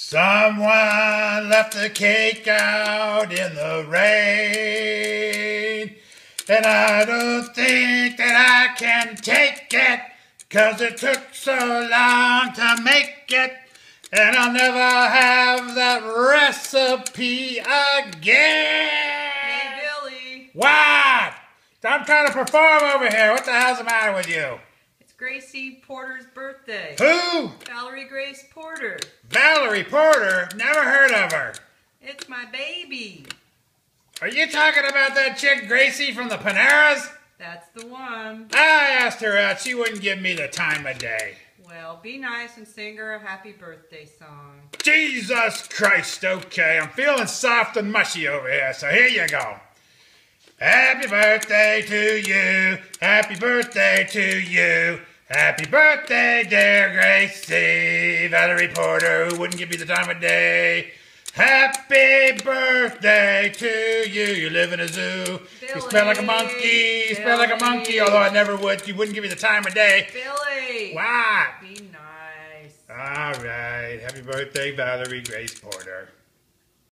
Someone left the cake out in the rain, and I don't think that I can take it, 'cause it took so long to make it, and I'll never have that recipe again. Hey, Billy. What? I'm trying to perform over here. What the hell's the matter with you? It's Gracie Porter's birthday. Who? Valerie Grace Porter. Valerie Porter? Never heard of her. It's my baby. Are you talking about that chick Gracie from the Paneras? That's the one. I asked her out. She wouldn't give me the time of day. Well, be nice and sing her a happy birthday song. Jesus Christ, okay. I'm feeling soft and mushy over here, so here you go. Happy birthday to you. Happy birthday to you. Happy birthday, dear Gracie. Valerie Porter, who wouldn't give you the time of day. Happy birthday to you. You live in a zoo. Billy. You smell like a monkey. You smell like a monkey, although I never would. You wouldn't give me the time of day. Billy. What? Be nice. All right. Happy birthday, Valerie Grace Porter.